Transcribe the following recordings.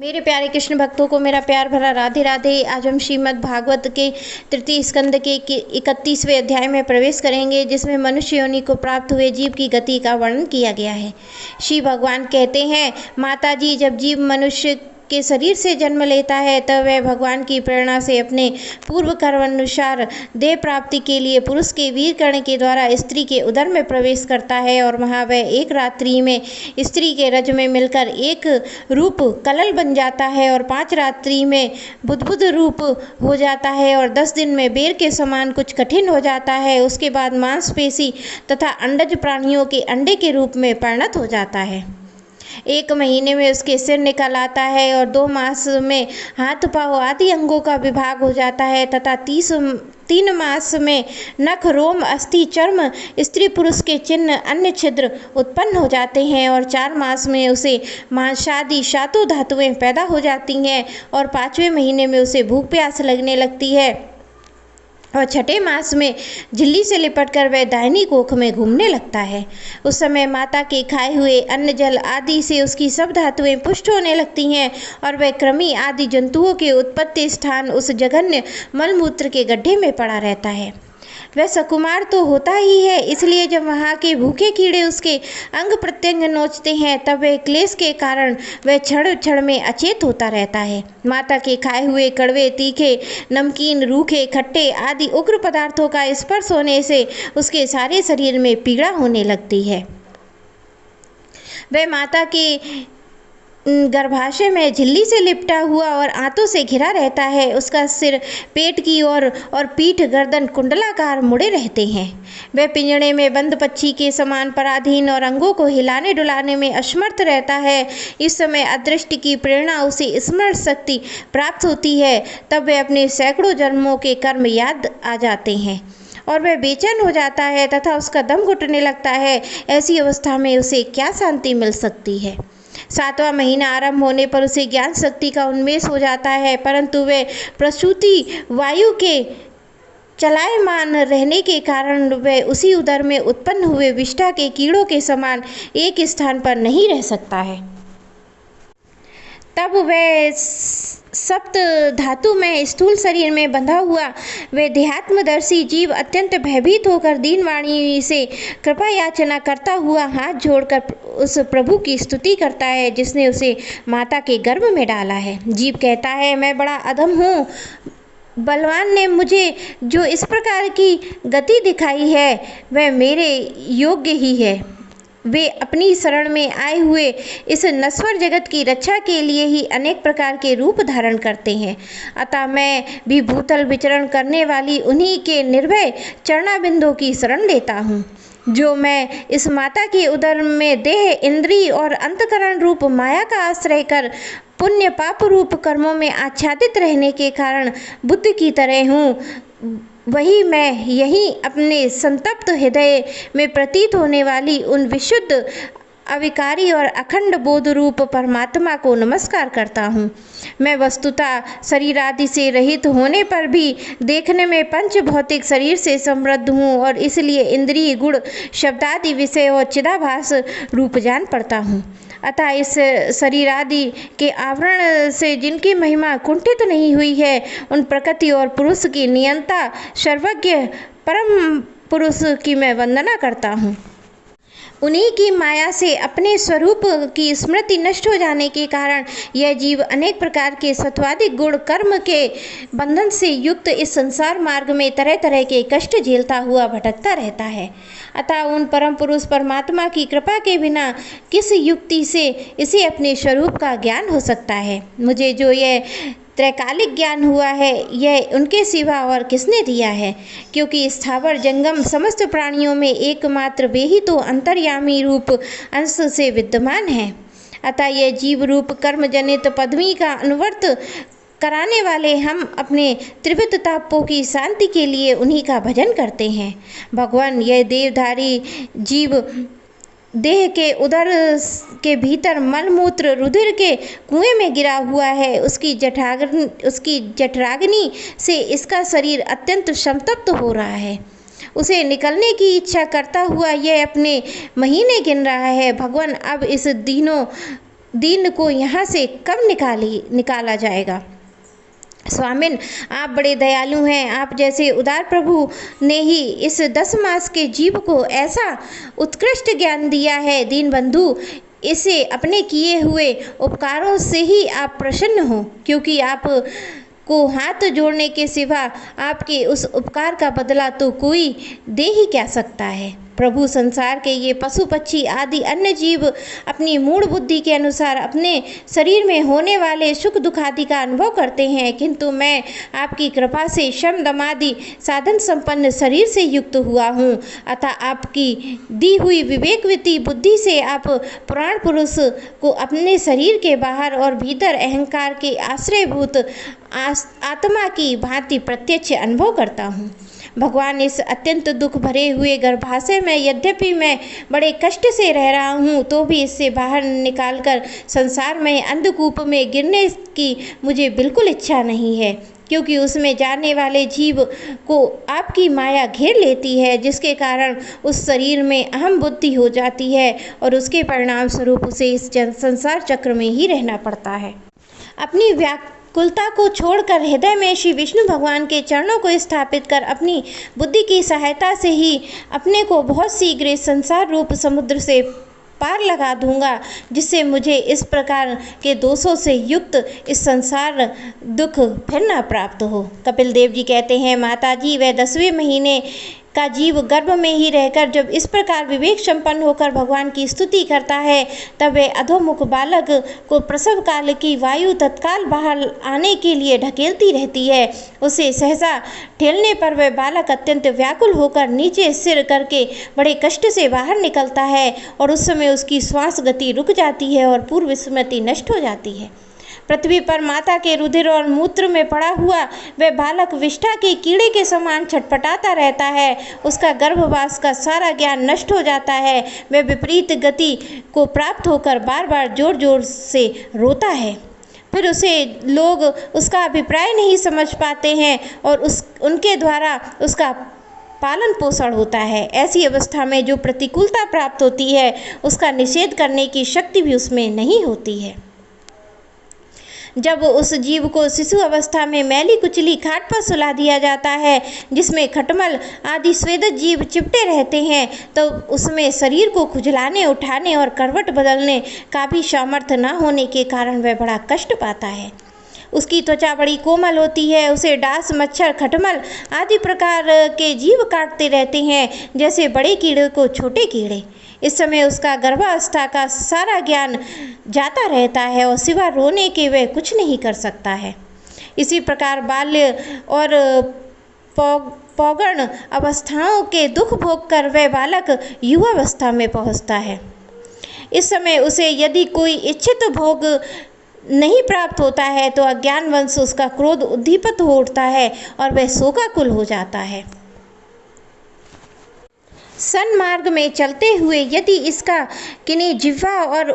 मेरे प्यारे कृष्ण भक्तों को मेरा प्यार भरा राधे राधे। आज हम श्रीमद् भागवत के तृतीय स्कंद के 31वें अध्याय में प्रवेश करेंगे, जिसमें मनुष्य योनि को प्राप्त हुए जीव की गति का वर्णन किया गया है। श्री भगवान कहते हैं, माता जी, जब जीव मनुष्य के शरीर से जन्म लेता है तब वह भगवान की प्रेरणा से अपने पूर्व कर्म अनुसार देह प्राप्ति के लिए पुरुष के वीर कर्ण के द्वारा स्त्री के उदर में प्रवेश करता है और वहाँ वह एक रात्रि में स्त्री के रज में मिलकर एक रूप कलल बन जाता है और 5 रात्रि में बुद्बुद रूप हो जाता है और 10 दिन में बेर के समान कुछ कठिन हो जाता है। उसके बाद मांसपेशी तथा अंडज प्राणियों के अंडे के रूप में परिणत हो जाता है। 1 महीने में उसके सिर निकल आता है और 2 मास में हाथ पाँव आदि अंगों का विभाग हो जाता है तथा 3 मास में नख रोम अस्थि चर्म स्त्री पुरुष के चिन्ह अन्य छिद्र उत्पन्न हो जाते हैं और 4 मास में उसे मांसादि 7 धातुएं पैदा हो जाती हैं और 5वें महीने में उसे भूख प्यास लगने लगती है और 6ठे मास में झिल्ली से लिपटकर वह दाहिनी कोख में घूमने लगता है। उस समय माता के खाए हुए अन्न जल आदि से उसकी सब धातुएं पुष्ट होने लगती हैं और वह कृमि आदि जंतुओं के उत्पत्ति स्थान उस जघन्य मलमूत्र के गड्ढे में पड़ा रहता है। वह सकुमार तो होता ही है, इसलिए जब वहाँ के भूखे कीड़े उसके अंग प्रत्यंग नोचते हैं तब वह क्लेश के कारण वह क्षण क्षण में अचेत होता रहता है। माता के खाए हुए कड़वे, तीखे, नमकीन, रूखे, खट्टे आदि उग्र पदार्थों का स्पर्श होने से उसके सारे शरीर में पीड़ा होने लगती है। वह माता के गर्भाशय में झिल्ली से लिपटा हुआ और आंतों से घिरा रहता है। उसका सिर पेट की ओर और पीठ गर्दन कुंडलाकार मुड़े रहते हैं। वह पिंजड़े में बंद पक्षी के समान पराधीन और अंगों को हिलाने डुलाने में असमर्थ रहता है। इस समय अदृष्ट की प्रेरणा उसे स्मरण शक्ति प्राप्त होती है। तब वह अपने सैकड़ों जन्मों के कर्म याद आ जाते हैं और वह बेचैन हो जाता है तथा उसका दम घुटने लगता है। ऐसी अवस्था में उसे क्या शांति मिल सकती है। 7वां महीना आरंभ होने पर उसे ज्ञान शक्ति का उन्मेष हो जाता है, परंतु वह प्रसूति वायु के चलायमान रहने के कारण वह उसी उदर में उत्पन्न हुए विष्ठा के कीड़ों के समान एक स्थान पर नहीं रह सकता है। तब वह सप्त धातु में स्थूल शरीर में बंधा हुआ वह देहात्मदर्शी जीव अत्यंत भयभीत होकर दीनवाणी से कृपा याचना करता हुआ हाथ जोड़कर उस प्रभु की स्तुति करता है जिसने उसे माता के गर्भ में डाला है। जीव कहता है, मैं बड़ा अधम हूँ। बलवान ने मुझे जो इस प्रकार की गति दिखाई है वह मेरे योग्य ही है। वे अपनी शरण में आए हुए इस नश्वर जगत की रक्षा के लिए ही अनेक प्रकार के रूप धारण करते हैं। अतः मैं भी भूतल विचरण करने वाली उन्हीं के निर्भय चरणाबिंदों की शरण लेता हूँ, जो मैं इस माता के उदर में देह, इंद्रिय और अंतकरण रूप माया का आश्रय कर पुण्य पाप रूप कर्मों में आच्छादित रहने के कारण बुद्ध की तरह हूँ। वही मैं यही अपने संतप्त हृदय में प्रतीत होने वाली उन विशुद्ध, अविकारी और अखंड बोध रूप परमात्मा को नमस्कार करता हूँ। मैं वस्तुतः शरीर आदि से रहित होने पर भी देखने में पंच भौतिक शरीर से समृद्ध हूँ और इसलिए इंद्रिय, गुण, शब्दादि विषय और चिदाभास रूप जान पड़ता हूँ। अतः इस शरीर आदि के आवरण से जिनकी महिमा कुंठित नहीं हुई है, उन प्रकृति और पुरुष की नियंता सर्वज्ञ परम पुरुष की मैं वंदना करता हूँ। उन्हीं की माया से अपने स्वरूप की स्मृति नष्ट हो जाने के कारण यह जीव अनेक प्रकार के सत्वादिक गुण कर्म के बंधन से युक्त इस संसार मार्ग में तरह तरह के कष्ट झेलता हुआ भटकता रहता है। अतः उन परम पुरुष परमात्मा की कृपा के बिना किस युक्ति से इसे अपने स्वरूप का ज्ञान हो सकता है। मुझे जो यह त्रैकालिक ज्ञान हुआ है यह उनके सिवा और किसने दिया है, क्योंकि स्थावर जंगम समस्त प्राणियों में एकमात्र वे ही तो अंतर्यामी रूप अंश से विद्यमान है। अतः यह जीव रूप कर्म जनित पदवी का अनुवर्त कराने वाले हम अपने त्रिविध तापों की शांति के लिए उन्हीं का भजन करते हैं। भगवान, यह देवधारी जीव देह के उदर के भीतर मलमूत्र रुधिर के कुएं में गिरा हुआ है। उसकी जठराग्नि से इसका शरीर अत्यंत संतप्त हो रहा है। उसे निकलने की इच्छा करता हुआ यह अपने महीने गिन रहा है। भगवान, अब इस दीन को यहाँ से कब निकाला जाएगा। स्वामिन, आप बड़े दयालु हैं। आप जैसे उदार प्रभु ने ही इस 10 मास के जीव को ऐसा उत्कृष्ट ज्ञान दिया है। दीन बंधु, इसे अपने किए हुए उपकारों से ही आप प्रसन्न हो, क्योंकि आप को हाथ जोड़ने के सिवा आपके उस उपकार का बदला तो कोई दे ही क्या सकता है। प्रभु, संसार के ये पशु पक्षी आदि अन्य जीव अपनी मूढ़ बुद्धि के अनुसार अपने शरीर में होने वाले सुख दुख आदि का अनुभव करते हैं, किंतु मैं आपकी कृपा से शम दम आदि साधन संपन्न शरीर से युक्त हुआ हूँ। अतः आपकी दी हुई विवेकवती बुद्धि से आप पुराण पुरुष को अपने शरीर के बाहर और भीतर अहंकार के आश्रयभूत आत्मा की भांति प्रत्यक्ष अनुभव करता हूँ। भगवान, इस अत्यंत दुख भरे हुए गर्भाशय में यद्यपि मैं बड़े कष्ट से रह रहा हूँ, तो भी इससे बाहर निकालकर संसार में अंधकूप में गिरने की मुझे बिल्कुल इच्छा नहीं है, क्योंकि उसमें जाने वाले जीव को आपकी माया घेर लेती है, जिसके कारण उस शरीर में अहम बुद्धि हो जाती है और उसके परिणाम स्वरूप उसे इस संसार चक्र में ही रहना पड़ता है। अपनी व्याकुलता को छोड़कर हृदय में श्री विष्णु भगवान के चरणों को स्थापित कर अपनी बुद्धि की सहायता से ही अपने को बहुत शीघ्र इस संसार रूप समुद्र से पार लगा दूंगा, जिससे मुझे इस प्रकार के दोषों से युक्त इस संसार दुख फिर न प्राप्त हो। कपिल देव जी कहते हैं, माता जी, वह 10वें महीने का जीव गर्भ में ही रहकर जब इस प्रकार विवेक संपन्न होकर भगवान की स्तुति करता है, तब वह अधोमुख बालक को प्रसव काल की वायु तत्काल बाहर आने के लिए ढकेलती रहती है। उसे सहसा ठेलने पर वह बालक अत्यंत व्याकुल होकर नीचे सिर करके बड़े कष्ट से बाहर निकलता है और उस समय उसकी श्वास गति रुक जाती है और पूर्व स्मृति नष्ट हो जाती है। पृथ्वी पर माता के रुधिर और मूत्र में पड़ा हुआ वह बालक विष्ठा के कीड़े के समान छटपटाता रहता है। उसका गर्भवास का सारा ज्ञान नष्ट हो जाता है। वह विपरीत गति को प्राप्त होकर बार बार जोर जोर से रोता है। फिर उसे लोग उसका अभिप्राय नहीं समझ पाते हैं और उनके द्वारा उसका पालन पोषण होता है। ऐसी अवस्था में जो प्रतिकूलता प्राप्त होती है, उसका निषेध करने की शक्ति भी उसमें नहीं होती है। जब उस जीव को शिशु अवस्था में मैली कुचली खाट पर सुला दिया जाता है, जिसमें खटमल आदि स्वेदक जीव चिपटे रहते हैं, तो उसमें शरीर को खुजलाने, उठाने और करवट बदलने का भी सामर्थ्य न होने के कारण वह बड़ा कष्ट पाता है। उसकी त्वचा बड़ी कोमल होती है। उसे डांस, मच्छर, खटमल आदि प्रकार के जीव काटते रहते हैं, जैसे बड़े कीड़े को छोटे कीड़े। इस समय उसका गर्भावस्था का सारा ज्ञान जाता रहता है और सिवा रोने के वह कुछ नहीं कर सकता है। इसी प्रकार बाल्य और पौगण अवस्थाओं के दुख भोग कर वह बालक युवावस्था में पहुँचता है। इस समय उसे यदि कोई इच्छित भोग नहीं प्राप्त होता है, तो अज्ञानवश उसका क्रोध उद्दीपित हो उठता है और वह शोकाकुल हो जाता है। सन्मार्ग में चलते हुए यदि इसका किन्हीं जिह्वा और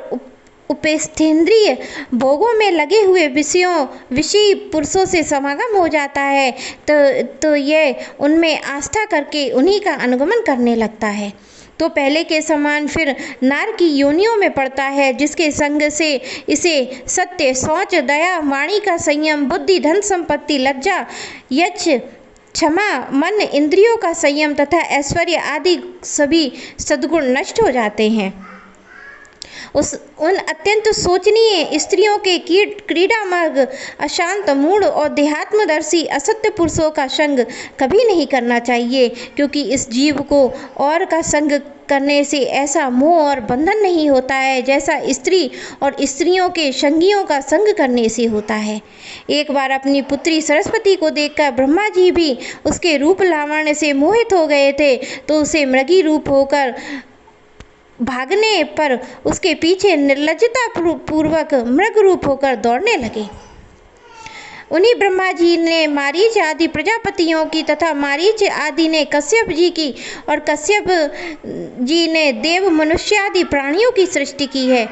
उपेस्थेंद्रिय भोगों में लगे हुए विषयी पुरुषों से समागम हो जाता है, तो यह उनमें आस्था करके उन्हीं का अनुगमन करने लगता है। तो पहले के समान फिर नार की योनियों में पड़ता है, जिसके संग से इसे सत्य, शौच, दया, वाणी का संयम, बुद्धि, धन संपत्ति, लज्जा, यश, क्षमा, मन, इंद्रियों का संयम तथा ऐश्वर्य आदि सभी सद्गुण नष्ट हो जाते हैं। उन अत्यंत शोचनीय स्त्रियों के क्रीड़ा मार्ग, अशांत, मूढ़ और देहात्मदर्शी असत्य पुरुषों का संग कभी नहीं करना चाहिए, क्योंकि इस जीव को और का संग करने से ऐसा मोह और बंधन नहीं होता है जैसा स्त्री और स्त्रियों के संगियों का संग करने से होता है। एक बार अपनी पुत्री सरस्वती को देखकर ब्रह्मा जी भी उसके रूप लावण्य से मोहित हो गए थे, तो उसे मृगी रूप होकर भागने पर उसके पीछे निर्लज्जता पूर्वक मृग रूप होकर दौड़ने लगे। उन्हीं ब्रह्मा जी ने मारीच आदि प्रजापतियों की तथा मारीच आदि ने कश्यप जी की और कश्यप जी ने देव, मनुष्य आदि प्राणियों की सृष्टि की है।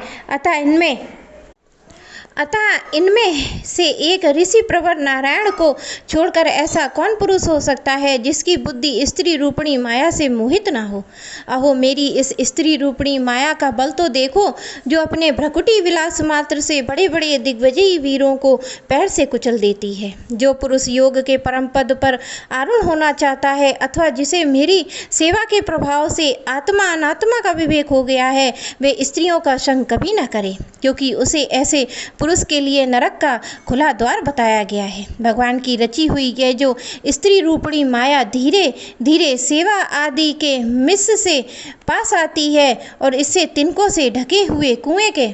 अतः इनमें से एक ऋषि प्रवर नारायण को छोड़कर ऐसा कौन पुरुष हो सकता है जिसकी बुद्धि स्त्री रूपणी माया से मोहित ना हो। अहो मेरी इस स्त्री रूपणी माया का बल तो देखो, जो अपने भ्रकुटी विलास मात्र से बड़े बड़े दिग्विजयी वीरों को पैर से कुचल देती है। जो पुरुष योग के परम पद पर आरूढ़ होना चाहता है अथवा जिसे मेरी सेवा के प्रभाव से आत्मा अनात्मा का विवेक हो गया है, वे स्त्रियों का संग कभी न करे, क्योंकि उसे ऐसे पुरुष के लिए नरक का खुला द्वार बताया गया है। भगवान की रची हुई यह जो स्त्री रूपणी माया धीरे धीरे सेवा आदि के मिस से पास आती है और इससे तिनकों से ढके हुए कुएं के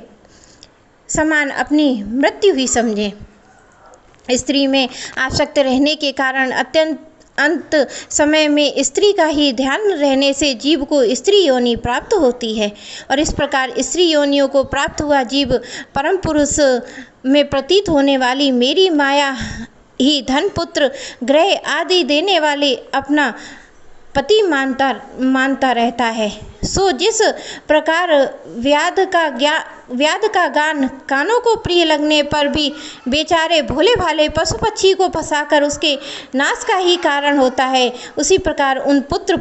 समान अपनी मृत्यु ही समझे। स्त्री में आसक्त रहने के कारण अंत समय में स्त्री का ही ध्यान रहने से जीव को स्त्री योनि प्राप्त होती है और इस प्रकार स्त्री योनियों को प्राप्त हुआ जीव परम पुरुष में प्रतीत होने वाली मेरी माया ही धन पुत्र ग्रह आदि देने वाले अपना पति मानता रहता है। सो जिस प्रकार व्याध का गान कानों को प्रिय लगने पर भी बेचारे भोले भाले पशु पक्षी को फंसाकर उसके नाश का ही कारण होता है, उसी प्रकार उन पुत्र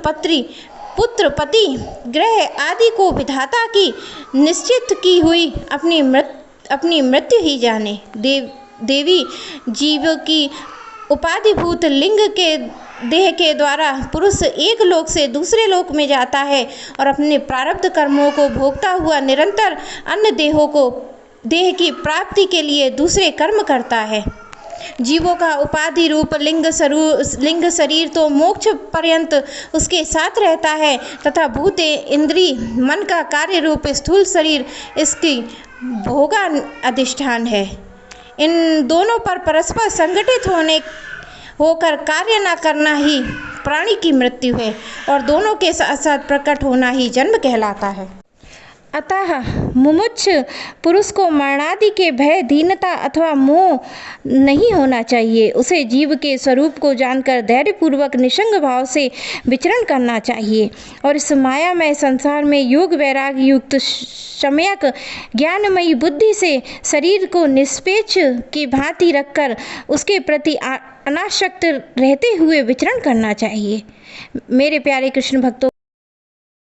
पति ग्रह आदि को विधाता की निश्चित की हुई अपनी मृत्यु ही जाने। देवी जीव की उपाधिभूत लिंग के देह के द्वारा पुरुष एक लोक से दूसरे लोक में जाता है और अपने प्रारब्ध कर्मों को भोगता हुआ निरंतर अन्य देह की प्राप्ति के लिए दूसरे कर्म करता है। जीवों का उपाधि रूप लिंग शरीर तो मोक्ष पर्यंत उसके साथ रहता है तथा भूत इंद्री मन का कार्य रूप स्थूल शरीर इसकी भोगा अधिष्ठान है। इन दोनों पर परस्पर संगठित होकर कार्य न करना ही प्राणी की मृत्यु है और दोनों के साथ साथ प्रकट होना ही जन्म कहलाता है। अतः मुमुक्ष पुरुष को मरणादि के भय, दीनता अथवा मोह नहीं होना चाहिए। उसे जीव के स्वरूप को जानकर धैर्यपूर्वक निसंग भाव से विचरण करना चाहिए और इस मायामय संसार में योग वैराग्य युक्त सम्यक ज्ञानमयी बुद्धि से शरीर को निष्पेक्ष की भांति रखकर उसके प्रति अनासक्त रहते हुए विचरण करना चाहिए। मेरे प्यारे कृष्ण भक्तों,